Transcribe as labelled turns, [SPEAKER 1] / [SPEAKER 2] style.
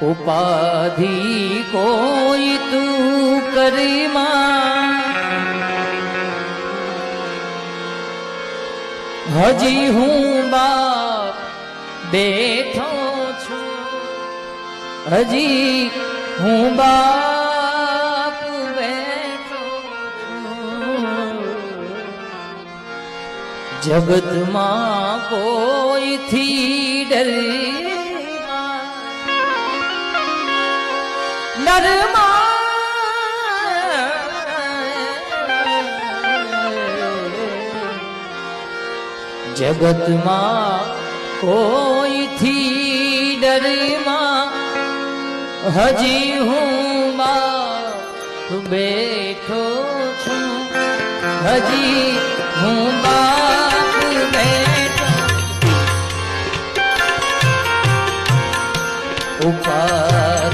[SPEAKER 1] उपाधि कोई तू करीमा हजी हूँ बाप बैठो छू हजी हूँ बाप बैठो छू जगत मां कोई थी डरी नरमा जगत मां कोई थी डरमा हजी हूँ बाप बैठो छू हजी हूँ बाप बैठो उपाधि